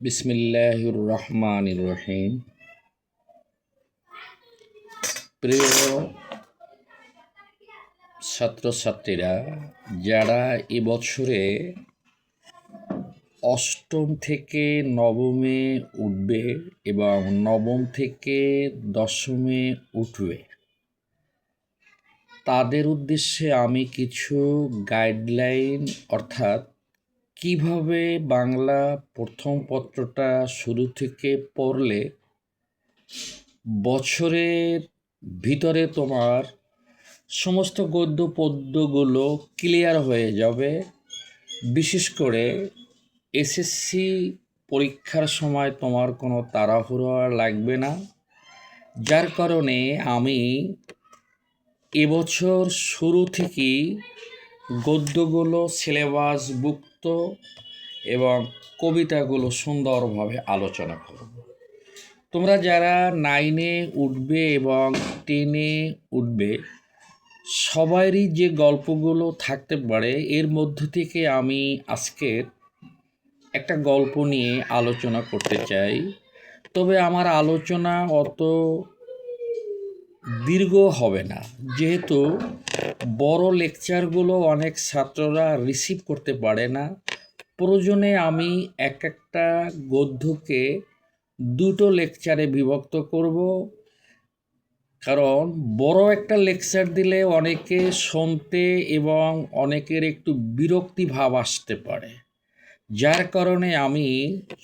বিসমিল্লাহির রহমানির রহিম। প্রিয় ছাত্রছাত্রীরা, যারা এবছরে অষ্টম থেকে নবমে উঠবে এবং নবম থেকে দশমে উঠবে, তাদের উদ্দেশ্যে আমি কিছু গাইডলাইন অর্থাৎ কিভাবে বাংলা প্রথম পত্রটা শুরু থেকে পড়লে বছরের ভিতরে তোমার সমস্ত গদ্য পদ্যগুলো ক্লিয়ার হয়ে যাবে। বিশেষ করে এসএসসি পরীক্ষার সময় তোমার কোনো তাড়াহুড়ো লাগবে না, যার কারণে আমি এবছর শুরু থেকেই গদ্যগুলো সিলেবাসভুক্ত এবং কবিতাগুলো সুন্দরভাবে আলোচনা করব। তোমরা যারা 9-এ উঠবে এবং 10-এ উঠবে, সবারই যে গল্পগুলো থাকতে পারে, এর মধ্য থেকে আমি আজকের একটা গল্প নিয়ে আলোচনা করতে চাই। তবে আমার আলোচনা অত দীর্ঘ হবে না, যেহেতু বড় লেকচারগুলো অনেক ছাত্ররা রিসিভ করতে পারে না। প্রয়োজনে আমি একটা গদ্যকে দুটো লেকচারে বিভক্ত করব, কারণ বড় একটা লেকচার দিলে অনেকে শুনতে এবং অনেকের একটু বিরক্তি ভাব আসতে পারে, যার কারণে আমি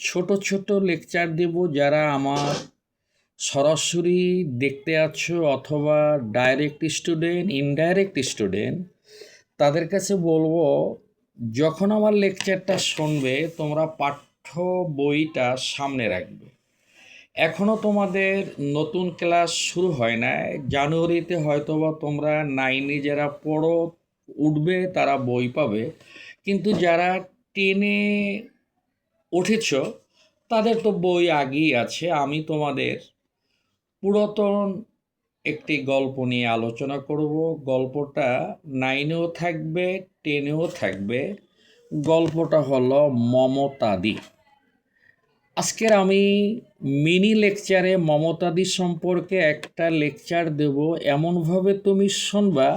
ছোট ছোট লেকচার দেব। যারা আমার সরাসরি দেখতে আছো অথবা ডাইরেক্ট স্টুডেন্ট, ইনডাইরেক্ট স্টুডেন্ট, তাদের কাছে বলবো, যখন আমার লেকচারটা শুনবে তোমরা পাঠ্য বইটা সামনে রাখবে। এখনও তোমাদের নতুন ক্লাস শুরু হয় না, জানুয়ারিতে হয়তোবা তোমরা 9-এ যারা পড়ো উঠবে তারা বই পাবে, কিন্তু যারা 10-এ উঠেছ তাদের তো বই আগেই আছে। আমি তোমাদের পুরাতন একটি গল্প নিয়ে আলোচনা করব। গল্পটা 9-এও থাকবে, 10-এও থাকবে। গল্পটা হলো মমতাদি। আজকের আমি মিনি লেকচারে মমতাদি সম্পর্কে একটা লেকচার দেব। এমনভাবে তুমি শুনবা,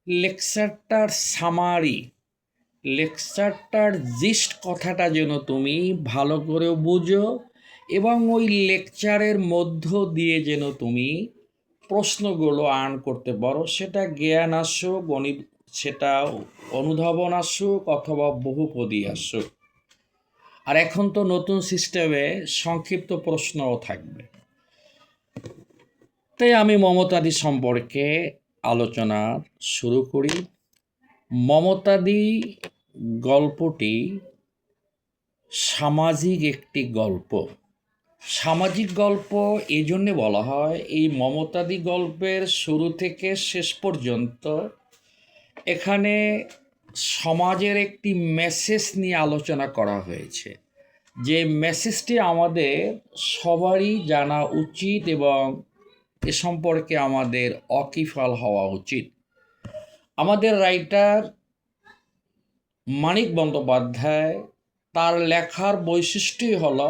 লেকচারটার সামারি, লেকচারটার জিস্ট কথাটা যেন তুমি ভালো করে বুঝো এবং ওই লেকচারের মধ্য দিয়ে যেন তুমি প্রশ্নগুলো আর্ন করতে পারো। সেটা জ্ঞান আসুক, গণিত, সেটা অনুধাবন আসুক অথবা বহুপদী আসুক। আর এখন তো নতুন সিস্টেমে সংক্ষিপ্ত প্রশ্নও থাকবে। তাই আমি মমতাদি সম্পর্কে আলোচনা শুরু করি। মমতাদি গল্পটি সামাজিক একটি গল্প। সামাজিক গল্প এই জন্যে বলা হয়, এই মমতাদি গল্পের শুরু থেকে শেষ পর্যন্ত এখানে সমাজের একটি মেসেজ নিয়ে আলোচনা করা হয়েছে, যে মেসেজটি আমাদের সবারই জানা উচিত এবং এ সম্পর্কে আমাদের ওয়াকিবহাল হওয়া উচিত। আমাদের রাইটার মানিক বন্দ্যোপাধ্যায়, তার লেখার বৈশিষ্ট্যই হলো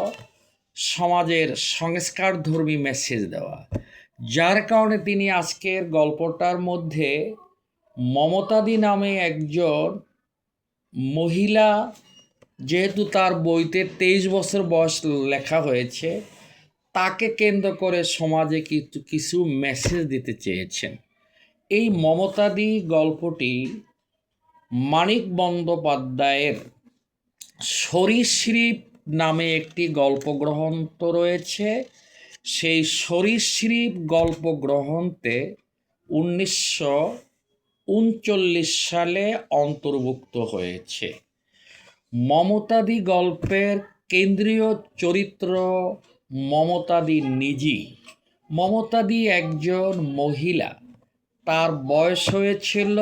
সমাজের সংস্কারধর্মী মেসেজ দেওয়া, যার কারণে তিনি আজকের গল্পটার মধ্যে মমতাদি নামে একজন মহিলা, যেহেতু তার বইতে 23 বছর বয়স লেখা হয়েছে, তাকে কেন্দ্র করে সমাজে কিছু মেসেজ দিতে চেয়েছেন। এই মমতাদি গল্পটি মানিক বন্দ্যোপাধ্যায়ের সরীসৃপ নামে একটি গল্পগ্রন্থ রয়েছে। সেই সরীসৃপ গল্পগ্রন্থে 1939 সালে অন্তর্ভুক্ত হয়েছে। মমতাদি গল্পের কেন্দ্রীয় চরিত্র মমতাদি নিজেই। মমতাদি একজন মহিলা, তার বয়স হয়েছিল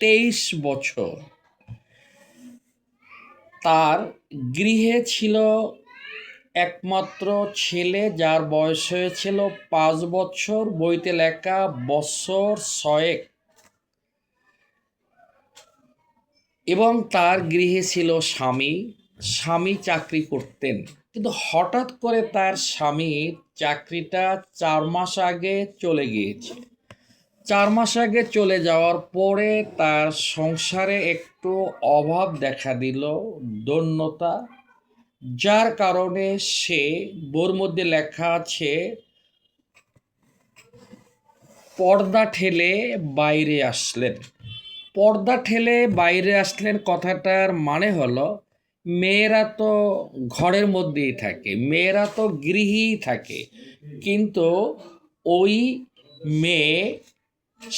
23 বছর। তার গৃহে ছিল একমাত্র ছেলে, যার বয়স হয়েছিল 5 বছর, বইতে লেখা বছর 6। এবং তার গৃহে ছিল স্বামী। স্বামী চাকরি করতেন। কিন্তু হঠাৎ করে তার স্বামীর চাকরিটা 4 মাস আগে চলে গিয়েছে। 4 মাস আগে চলে যাওয়ার পরে তার সংসারে একটু অভাব দেখা দিল, দৈন্যতা, যার কারণে সে বোর মধ্যে লেখা আছে পর্দা ঠেলে বাইরে আসলেন। পর্দা ঠেলে বাইরে আসলেন কথাটার মানে হলো মেয়েরা তো ঘরের মধ্যেই থাকে, মেয়েরা তো গৃহীই থাকে, কিন্তু ওই মেয়ে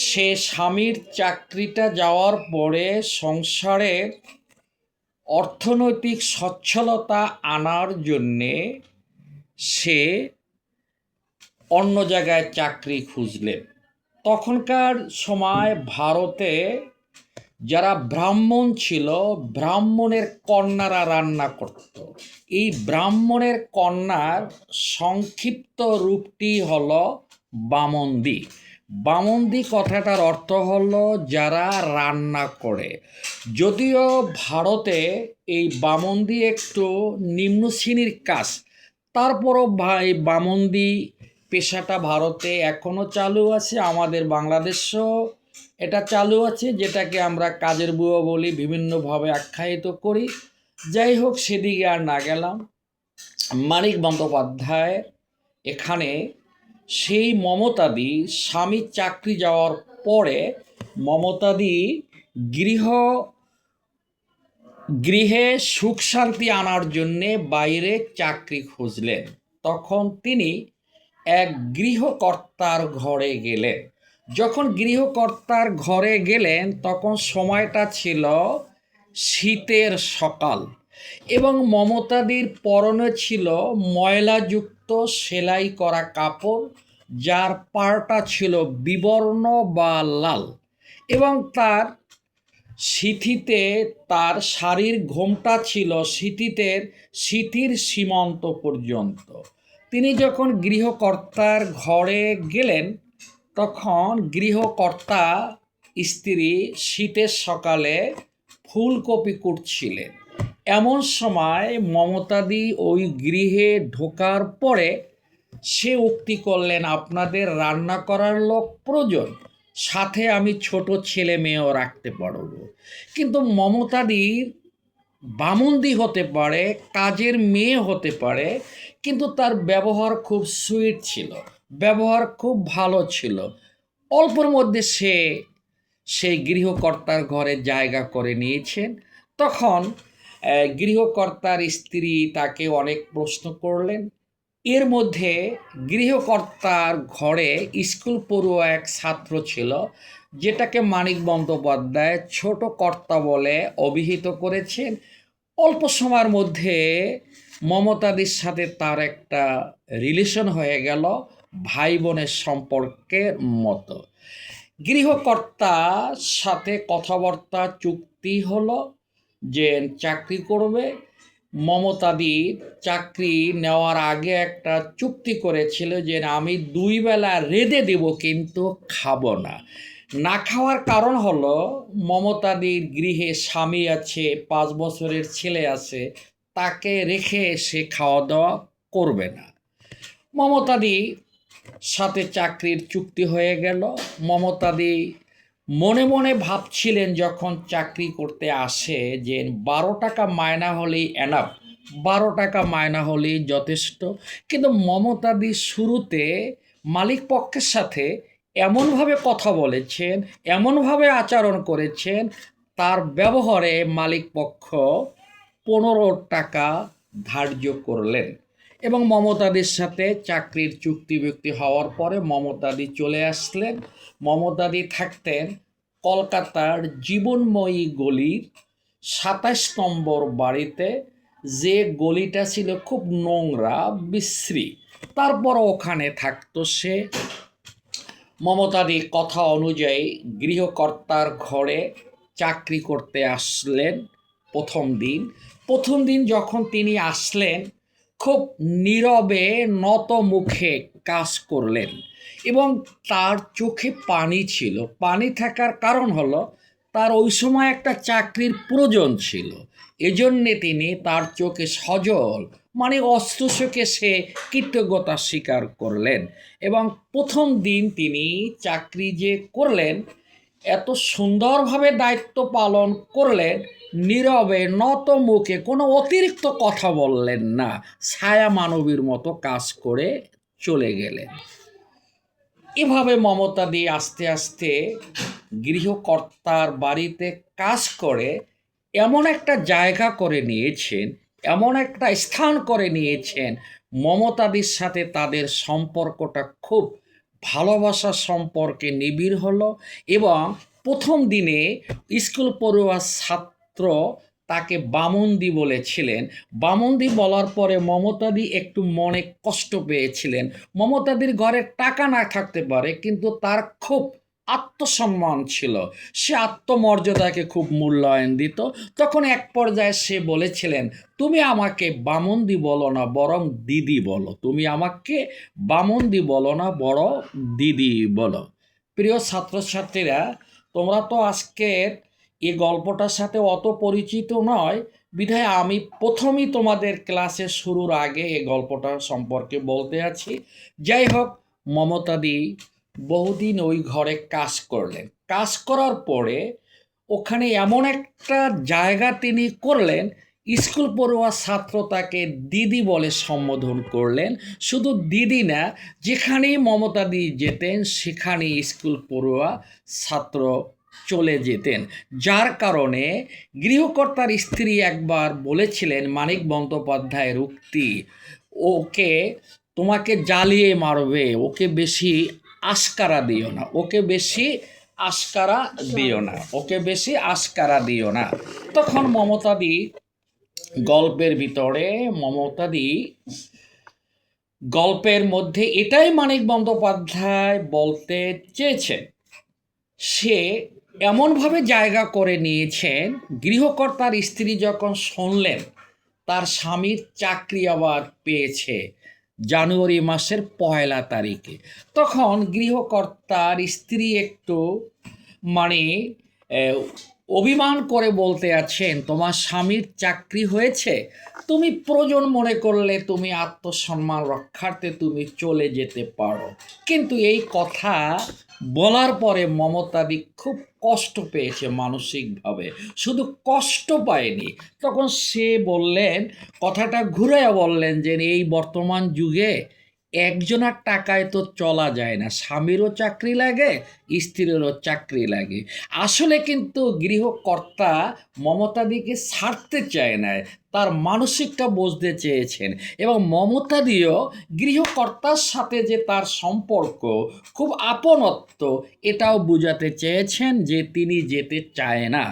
সে স্বামীর চাকরিটা যাওয়ার পরে সংসারের অর্থনৈতিক সচ্ছলতা আনার জন্যে সে অন্য জায়গায় চাকরি খুঁজলেন। তখনকার সময় ভারতে যারা ব্রাহ্মণ ছিল, ব্রাহ্মণের কন্যারা রান্না করত। এই ব্রাহ্মণের কন্যার সংক্ষিপ্ত রূপটি হলো বামন্দি। বামন্দি কথাটার অর্থ হলো যারা রান্না করে। যদিও ভারতে এই বামন্দি একটু নিম্ন শ্রেণীর কাজ, তারপরও ভাই বামন্দি পেশাটা ভারতে এখনও চালু আছে, আমাদের বাংলাদেশেও এটা চালু আছে, যেটাকে আমরা কাজের বুয়া বলি, বিভিন্নভাবে আখ্যায়িত করি। যাই হোক, সেদিকে আর না গেলাম। মানিক বন্দ্যোপাধ্যায় এখানে সেই মমতাদি স্বামীর চাকরি যাওয়ার পরে মমতাদি গৃহে সুখ শান্তি আনার জন্যে বাইরে চাকরি খুঁজলেন। তখন তিনি এক গৃহকর্তার ঘরে গেলেন। যখন গৃহকর্তার ঘরে গেলেন তখন সময়টা ছিল শীতের সকাল, এবং মমতাদির পরনে ছিল ময়লাযুক্ত সেলাই করা কাপড়, যার পাড়টা ছিল বিবর্ণ বা লাল, এবং তার সিথিতে তার শাড়ির ঘোমটা ছিল সিথির সীমান্ত পর্যন্ত। তিনি যখন গৃহকর্তার ঘরে গেলেন তখন গৃহকর্তা স্ত্রী শীতের সকালে ফুলকপি কুটছিলেন। এমন সময় মমতাদি ওই গৃহে ঢোকার পরে সে উক্তি করলেন, আপনাদের রান্না করার লোক প্রয়োজন, সাথে আমি ছোট ছেলে মেয়েও রাখতে পারবো। কিন্তু মমতাদির বামুন্দি হতে পারে, কাজের মেয়ে হতে পারে, কিন্তু তার ব্যবহার খুব সুইট ছিল, ব্যবহার খুব ভালো ছিল। অল্পর মধ্যে সেই গৃহকর্তার ঘরে জায়গা করে নিয়েছেন। তখন গৃহকর্তার স্ত্রী তাকে অনেক প্রশ্ন করলেন। এর মধ্যে গৃহকর্তার ঘরে স্কুল পড়ুয়া এক ছাত্র ছিল, যেটাকে মানিক বন্দ্যোপাধ্যায় ছোট কর্তা বলে অভিহিত করেছেন। অল্প সময়ের মধ্যে মমতাদির সাথে তার একটা রিলেশন হয়ে গেল, ভাই বোনের সম্পর্কের মতো। গৃহকর্তার সাথে কথাবার্তা চুক্তি হলো যে চাকরি করবে। মমতাদির চাকরি নেওয়ার আগে একটা চুক্তি করেছিল যে আমি 2 বেলা রেঁধে দেব, কিন্তু খাবো না। না খাওয়ার কারণ হলো মমতাদির গৃহে স্বামী আছে, 5 বছরের ছেলে আছে, তাকে রেখে সে খাওয়া দাওয়া করবে না। মমতাদি সাথে চাকরির চুক্তি হয়ে গেল। মমতাদি মনে মনে ভাবছিলেন যখন চাকরি করতে আসে যে 12 টাকা মায়না হলেই এনাফ, 12 টাকা মায়না হলেই যথেষ্ট। কিন্তু মমতাদি শুরুতে মালিক পক্ষের সাথে এমনভাবে কথা বলেছেন, এমনভাবে আচরণ করেছেন, তার ব্যবহারে মালিক পক্ষ 15 টাকা ধার্য করলেন, এবং মমতাদির সাথে চাকরির চুক্তিভুক্তি হওয়ার পরে মমতাদি চলে আসলেন। মমতাদি থাকতেন কলকাতার জীবনময়ী গলির 27 নম্বর বাড়িতে, যে গলিটা ছিল খুব নোংরা বিশ্রী, তারপর ওখানে থাকতো সে। মমতাদি কথা অনুযায়ী গৃহকর্তার ঘরে চাকরি করতে আসলেন। প্রথম দিন যখন তিনি আসলেন খুব নীরবে নত মুখে কাজ করলেন, এবং তার চোখে পানি ছিল। পানি থাকার কারণ হলো তার ওই সময় একটা চাকরির প্রয়োজন ছিল, এজন্যে তিনি তার চোখে সজল মানে অস্ত্রশোকে সে কৃতজ্ঞতা স্বীকার করলেন এবং প্রথম দিন তিনি চাকরি যে করলেন এত সুন্দরভাবে দায়িত্ব পালন করলেন, নীরবে নত মুখে কোনো অতিরিক্ত কথা বললেন না, ছায়া মানবীর মতো কাজ করে চলে গেলেন। এভাবে মমতাদি আস্তে আস্তে গৃহকর্তার বাড়িতে কাজ করে এমন একটা জায়গা করে নিয়েছেন, এমন একটা স্থান করে নিয়েছেন, মমতাদির সাথে তাদের সম্পর্কটা খুব ভালোবাসার সম্পর্কে নিবিড় হলো। এবং প্রথম দিনে স্কুল পড়ুয়া ছাত্র তাকে বামুনদি বলেছিলেন। বামুনদি বলার পরে মমতাদি একটু মনে কষ্ট পেয়েছিলেন। মমতাদির ঘরে টাকা না থাকতে পারে, কিন্তু তার খুব আত্মসম্মান ছিল, সে আত্মমর্যাদাকে খুব মূল্যায়ন দিত। তখন এক পর্যায়ে সে বলেছিলেন, তুমি আমাকে বামুনদি বলো না, বরং দিদি বলো। তুমি আমাকে বামুনদি বলো না, বড় দিদি বলো। প্রিয় ছাত্রছাত্রীরা, তোমরা তো আজকের এই গল্পটার সাথে অত পরিচিত নয়, বিধায় আমি প্রথমেই তোমাদের ক্লাসের শুরুর আগে এই গল্পটা সম্পর্কে বলতে আছি। যাই হোক, মমতাদি বহুদিন ওই ঘরে কাজ করলেন। কাজ করার পরে ওখানে এমন একটা জায়গা তিনি করলেন, স্কুল পড়ুয়া ছাত্র তাকে দিদি বলে সম্বোধন করলেন। শুধু দিদি না, যেখানেই মমতাদি যেতেন সেখানেই স্কুল পড়ুয়া ছাত্র চলে যেতেন। যার কারণে গৃহকর্তার স্ত্রী একবার বলেছিলেন, মানিক বন্দ্যোপাধ্যায়ের উক্তি, ওকে তোমাকে জ্বালিয়ে মারবে, ওকে বেশি আস্কারা দিও না, ওকে বেশি আস্কারা দিও না, ওকে বেশি আস্কারা দিও না। তখন মমতাদি গল্পের ভিতরে গল্পের মধ্যে এটাই মানিক বন্দ্যোপাধ্যায় বলতে চেয়েছেন। সে এমনভাবে জায়গা করে নিয়েছেন, গৃহকর্তার স্ত্রী যখন শুনলেন তার স্বামীর চাকরি আবার পেয়েছে জানুয়ারি মাসের 1 তারিখে, তখন গৃহকর্তার স্ত্রী একটু মানে অভিমান করে বলতে আছেন, তোমার স্বামীর চাকরি হয়েছে, তুমি প্রয়োজন মনে করলে তুমি আত্মসম্মান রক্ষার্থে তুমি চলে যেতে পারো। কিন্তু এই কথা বলার পরে মমতাদি খুব কষ্ট পেয়েছে মানসিকভাবে, শুধু কষ্ট পায়নি, তখন সে বললেন, কথাটা ঘুরে বললেন যে এই বর্তমান যুগে একজনের টাকায় তো চলা যায় না, স্বামীরও চাকরি লাগে, স্ত্রীরও চাকরি লাগে। আসলে কিন্তু গৃহকর্তা মমতাদিকে ছাড়তে চায় না, তার মানসিকটা বুঝতে চেয়েছেন। এবং মমতাদিও গৃহকর্তার সাথে যে তার সম্পর্ক খুব আপনত্ব, এটাও বোঝাতে চেয়েছেন যে তিনি যেতে চায় না।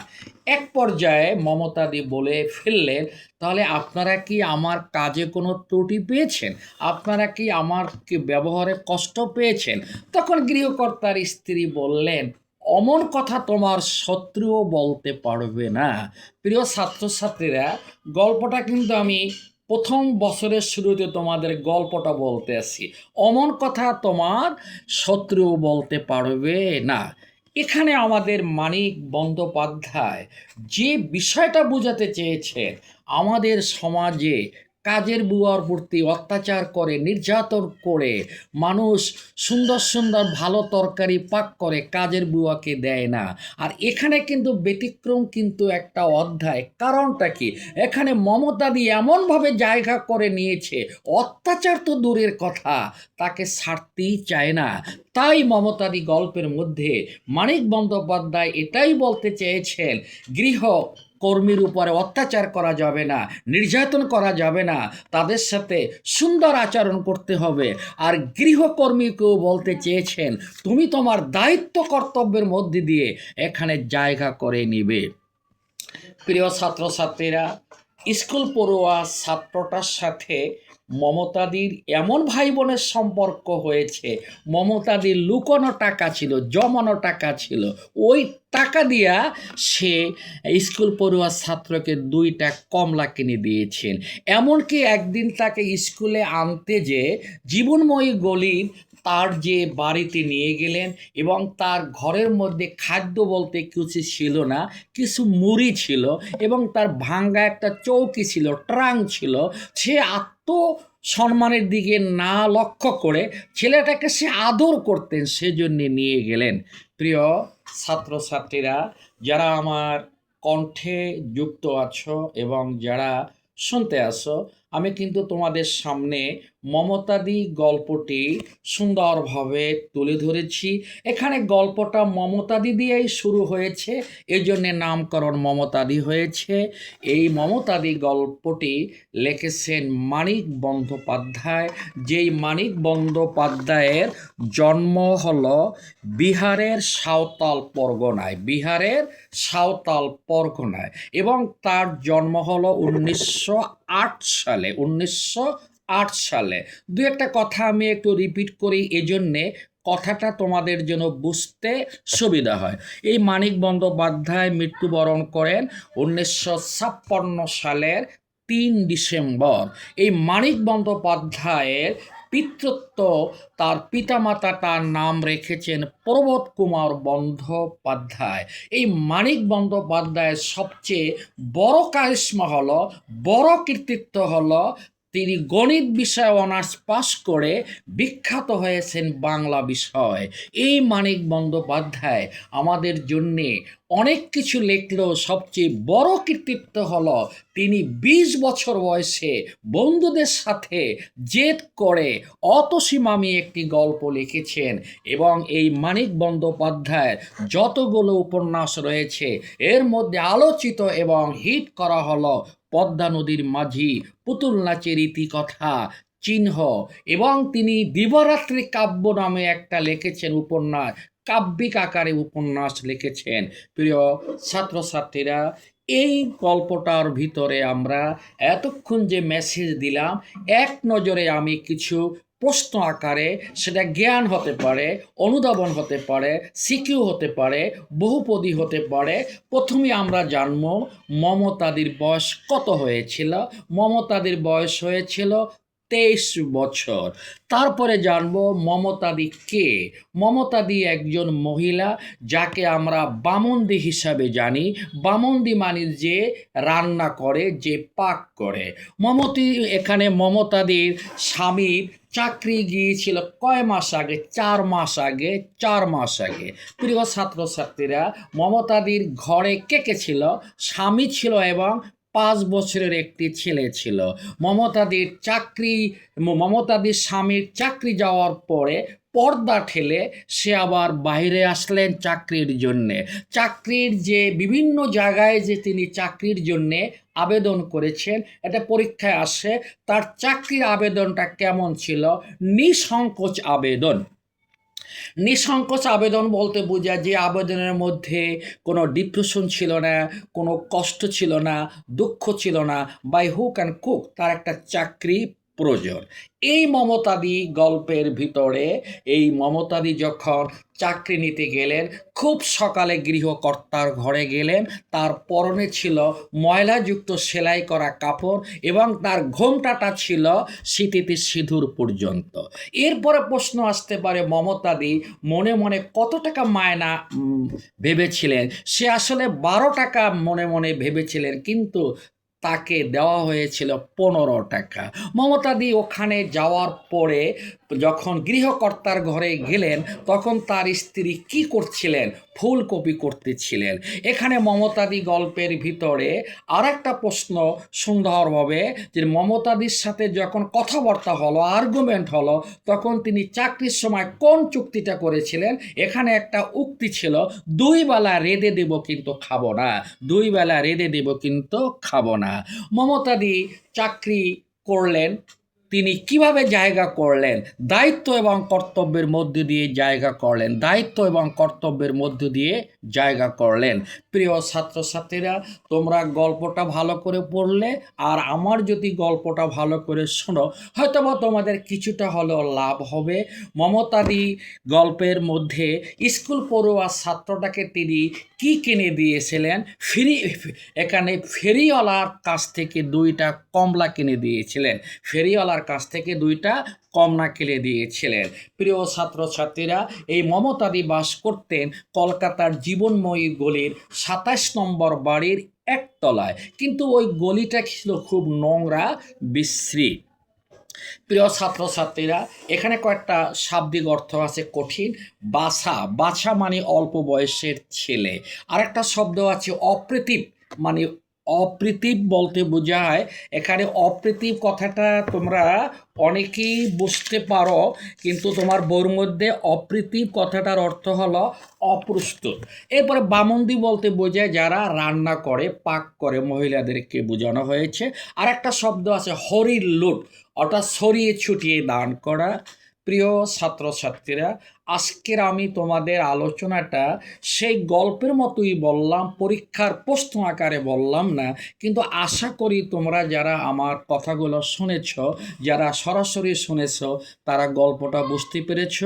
এক পর্যায়ে মমতাদি বলে ফেললেন, তাহলে আপনারা কি আমার কাজে কোনো ত্রুটি পেয়েছেন, আপনারা কি আমার ব্যবহারে কষ্ট পেয়েছেন? তখন গৃহকর্তার স্ত্রী বললেন, অমন কথা তোমার শত্রুও বলতে পারবে না। প্রিয় ছাত্রছাত্রীরা, গল্পটা কিন্তু আমি প্রথম বছরের শুরুতে তোমাদের গল্পটা বলতে আসি, অমন কথা তোমার শত্রুও বলতে পারবে না। এখানে আমাদের মানিক বন্দ্যোপাধ্যায় যে বিষয়টা বোঝাতে চেয়েছেন, আমাদের সমাজে কাজের বুয়ার প্রতি অত্যাচার করে, নির্যাতন করে, মানুষ সুন্দর সুন্দর ভালো তরকারি পাক করে কাজের বুয়াকে দেয় না। আর এখানে কিন্তু ব্যতিক্রম কিন্তু একটা অধ্যায়। কারণটা কি? এখানে মমতাদি এমনভাবে জায়গা করে নিয়েছে, অত্যাচার তো দূরের কথা, তাকে ছাড়তেই চায় না। তাই মমতাদি গল্পের মধ্যে মানিক বন্দ্যোপাধ্যায় এটাই বলতে চেয়েছেন, কর্মীর উপরে অত্যাচার করা যাবে না, নির্যাতন করা যাবে না, তাদের সাথে সুন্দর আচরণ করতে হবে। আর গৃহকর্মীকেও বলতে চেয়েছেন, তুমি তোমার দায়িত্ব কর্তব্যের মধ্যে দিয়ে এখানে জায়গা করে নিবে। প্রিয় ছাত্রছাত্রীরা, স্কুল পড়ুয়া ছাত্রটার সাথে মমতাদির এমন ভাই বোনের সম্পর্ক হয়েছে, মমতাদির লুকোনো টাকা ছিল, জমানো টাকা ছিল, ওই টাকা দিয়া সে স্কুল পড়ুয়া ছাত্রকে 2টা কমলা কিনে দিয়েছেন। এমনকি একদিন তাকে স্কুলে আনতে যে জীবনময়ী গলির তার যে বাড়িতে নিয়ে গেলেন এবং তার ঘরের মধ্যে খাদ্য বলতে কিছু ছিল না, কিছু মুড়ি ছিল এবং তার ভাঙ্গা একটা চৌকি ছিল, ট্রাং ছিল। সে সম্মানের দিকে না লক্ষ্য করে ছেলেটাকে সে আদর করতেন, সেজন্য নিয়ে গেলেন। প্রিয় ছাত্রছাত্রীরা, যারা আমার কণ্ঠে যুক্ত আছো এবং যারা শুনতে আসো, আমি কিন্তু তোমাদের সামনে মমতাদি গল্পটি সুন্দরভাবে তুলে ধরেছি। এখানে গল্পটা মমতাদি দিয়েই শুরু হয়েছে, এজন্যে নামকরণ মমতাদি হয়েছে। এই মমতাদি গল্পটি লিখেছেন মানিক বন্দ্যোপাধ্যায়। যেই মানিক বন্দ্যোপাধ্যায়ের জন্ম হলো বিহারের সাঁওতাল পরগনায় এবং তার জন্ম হলো 1908 সালে। দু একটা কথা আমি একটু রিপিট করি, এজন্যে কথাটা তোমাদের জন্য বুঝতে সুবিধা হয়। এই মানিক বন্দ্যোপাধ্যায় মৃত্যুবরণ করেন 1956 সালের 3 ডিসেম্বর। এই মানিক বন্দ্যোপাধ্যায়ের পিতৃত্ব, তার পিতামাতা তার নাম রেখেছেন প্রবোধ কুমার বন্দ্যোপাধ্যায়। এই মানিক বন্দ্যোপাধ্যায়ের সবচেয়ে বড় কারিশমা হলো, বড় কৃতিত্ব হলো, তিনি গণিত বিষয়ে অনার্স পাশ করে বিখ্যাত হয়েছেন বাংলা বিষয়। এই মানিক বন্দ্যোপাধ্যায় আমাদের জন্যে অনেক কিছু লিখলেও সবচেয়ে বড় কৃতিত্ব হলো তিনি 20 বছর বয়সে বন্ধুদের সাথে জেদ করে অতসীমামি একটি গল্প লিখেছেন এবং এই মানিক বন্দ্যোপাধ্যায়ের যতগুলো উপন্যাস রয়েছে এর মধ্যে আলোচিত এবং হিট করা হলো পদ্মা নদীর মাঝি, পুতুল নাচের ইতিকথা, চিহ্ন, এবং তিনি দিবারাত্রি কাব্য নামে একটা লিখেছেন উপন্যাস, কাব্যিক আকারে উপন্যাস লিখেছেন। প্রিয় ছাত্রছাত্রীরা, এই গল্পটার ভিতরে আমরা এতক্ষণ যে মেসেজ দিলাম, এক নজরে আমি কিছু প্রশ্ন আকারে, সেটা জ্ঞান হতে পারে, অনুধাবন হতে পারে, সিকিউ হতে পারে, বহুপদী হতে পারে। প্রথমে আমরা জানব মমতাদির বয়স কত হয়েছিল। মমতাদির বয়স হয়েছিল 23 বছর। তারপরে জানব মমতাদি কে। মমতাদি একজন মহিলা, যাকে আমরা বামন্দি হিসাবে জানি। বামন্দি মানে যে রান্না করে, যে পাক করে। মমতাদির স্বামীর চাকরি গিয়েছিল কয় মাস আগে? 4 মাস আগে। প্রিয় ছাত্রছাত্রীরা, মমতাদির ঘরে কে কে ছিল? স্বামী ছিল এবং 5 বছরের একটি ছেলে ছিল। মমতাদির স্বামীর চাকরি যাওয়ার পরে পর্দা ঠেলে সে আবার বাইরে আসলেন চাকরির জন্যে। চাকরির যে বিভিন্ন জায়গায় যে তিনি চাকরির জন্যে আবেদন করেছেন, এটা পরীক্ষায় আসে। তার চাকরির আবেদনটা কেমন ছিল? নিঃসংকোচ আবেদন। নিঃসংকোচ আবেদন বলতে বোঝায় যে আবেদনের মধ্যে কোনো ডিপ্রেশন ছিল না, কোনো কষ্ট ছিল না, দুঃখ ছিল না। বাই হুক অ্যান্ড কুক তার একটা চাকরি প্রয়োজন। এই মমতাদি গল্পের ভিতরে, এই মমতাদি যখন চাকরি নিতে গেলেন, খুব সকালে গৃহকর্তার ঘরে গেলেন। তার পরনে ছিল ময়লাযুক্ত সেলাই করা কাপড় এবং তার ঘোমটাটা ছিল সিঁথিতে সিঁদুর পর্যন্ত। এরপরে প্রশ্ন আসতে পারে, মমতাদি মনে মনে কত টাকা মায়না ভেবেছিলেন? সে আসলে 12 টাকা মনে মনে ভেবেছিলেন, কিন্তু তাকে দেওয়া হয়েছিল 15 টাকা। মমতাদি ওখানে যাওয়ার পরে যখন গৃহকর্তার ঘরে গেলেন, তখন তার স্ত্রী কি করছিলেন? ফুলকপি করতেছিলেন। এখানে মমতাদি গল্পের ভিতরে আর একটা প্রশ্ন সুন্দরভাবে, যে মমতাদির সাথে যখন কথাবার্তা হলো, আর্গুমেন্ট হলো, তখন তিনি চাকরির সময় কোন চুক্তিটা করেছিলেন? এখানে একটা উক্তি ছিল, 2 বেলা রেঁধে দেব কিন্তু খাবো না। 2 বেলা রেঁধে দেব কিন্তু খাবো না। মমতাদি চাকরি করলেন, তিনি কিভাবে জায়গা করলেন? দায়িত্ব এবং কর্তব্যের মধ্য দিয়ে জায়গা করলেন। দায়িত্ব এবং কর্তব্যের মধ্য দিয়ে জায়গা করলেন। প্রিয় ছাত্রছাত্রীরা, তোমরা গল্পটা ভালো করে পড়লে আর আমার যদি গল্পটা ভালো করে শোনো, হয়তোবা তোমাদের কিছুটা হলেও লাভ হবে। মমতাদি গল্পের মধ্যে স্কুল পড়ুয়া ছাত্রটাকে তিনি কি কিনে দিয়েছিলেন? এখানে ফেরিওয়ালার কাছ থেকে 2টা কমলা কিনে দিয়েছিলেন। ফেরিওয়ালার কাছ থেকে 2টা কন্যা কেড়ে দিয়েছিলেন। প্রিয় ছাত্রছাত্রীরা, এই মমতাদি বাস করতেন কলকাতার জীবনময়ী গলির 27 নম্বর বাড়ির একতলায়, কিন্তু ওই গলিটা ছিল খুব নোংরা, বিশ্রী। প্রিয় ছাত্রছাত্রীরা, এখানে কয়েকটা শাব্দিক অর্থ আছে কঠিন। বাছা, বাছা মানে অল্প বয়সের ছেলে। আরেকটা শব্দ আছে অপ্রীতিভ, মানে অপ্রীতিভ বলতে বোঝায়, এখানে অপ্রীতিভ কথাটা তোমরা অনেকেই বুঝতে পারো, কিন্তু তোমার বইয়ের মধ্যে অপ্রীতিভ কথাটার অর্থ হলো অপ্রস্তুত। এরপরে বামন্দি বলতে বোঝায় যারা রান্না করে, পাক করে, মহিলাদেরকে বোঝানো হয়েছে। আর একটা শব্দ আছে হরির লুট, অর্থাৎ ছড়িয়ে ছুটিয়ে দান করা। প্রিয় ছাত্রছাত্রীরা, আজকের আমি তোমাদের আলোচনাটা সেই গল্পের মতোই বললাম, পরীক্ষার প্রশ্ন আকারে বললাম না, কিন্তু আশা করি তোমরা যারা আমার কথাগুলো শুনেছ, যারা সরাসরি শুনেছ, তারা গল্পটা বুঝতে পেরেছ।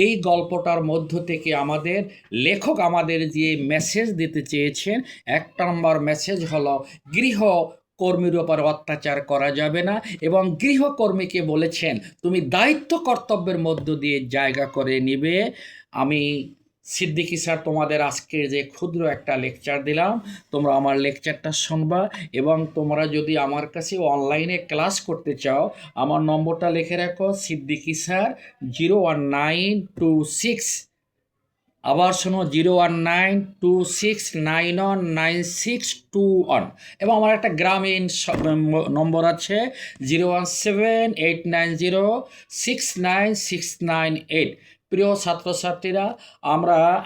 এই গল্পটার মধ্য থেকে আমাদের লেখক আমাদের যে মেসেজ দিতে চেয়েছেন, 1 নম্বর মেসেজ হলো গৃহ কর্মীর ওপর অত্যাচার করা যাবে না, এবং গৃহকর্মীকে বলেছেন তুমি দায়িত্ব কর্তব্যের মধ্য দিয়ে জায়গা করে নিবে। আমি সিদ্দিকী স্যার তোমাদের আজকে যে ক্ষুদ্র একটা লেকচার দিলাম, তোমরা আমার লেকচারটা শুনবা, এবং তোমরা যদি আমার কাছে অনলাইনে ক্লাস করতে চাও, আমার নম্বরটা লিখে রাখো, সিদ্দিকী স্যার 01926, আবার শোনো, 01926919621, এবং আমার একটা গ্রামীণ নম্বর আছে 01789069698। প্রিয় ছাত্রছাত্রীরা,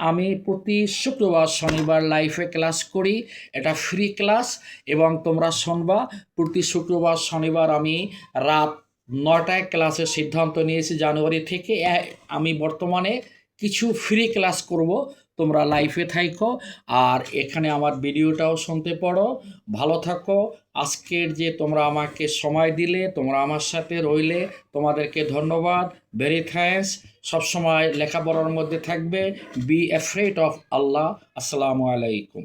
আমি প্রতি শুক্রবার শনিবার লাইভে ক্লাস করি, এটা ফ্রি ক্লাস, এবং তোমরা শুনবা। প্রতি শুক্রবার শনিবার আমি রাত 9টায় ক্লাসের সিদ্ধান্ত নিয়েছি। জানুয়ারি থেকে আমি বর্তমানে কিছু ফ্রি ক্লাস করব, তোমরা লাইভে থাকো, আর এখানে আমার ভিডিওটাও শুনতে পারো। ভালো থাকো। আজকের যে তোমরা আমাকে সময় দিলে, তোমরা আমার সাথে রইলে, তোমাদেরকে ধন্যবাদ। Very thanks. সবসময় লেখাপড়ার মধ্যে থাকবে। বি অ্যাফ্রেড অফ আল্লাহ। আসসালামু আলাইকুম।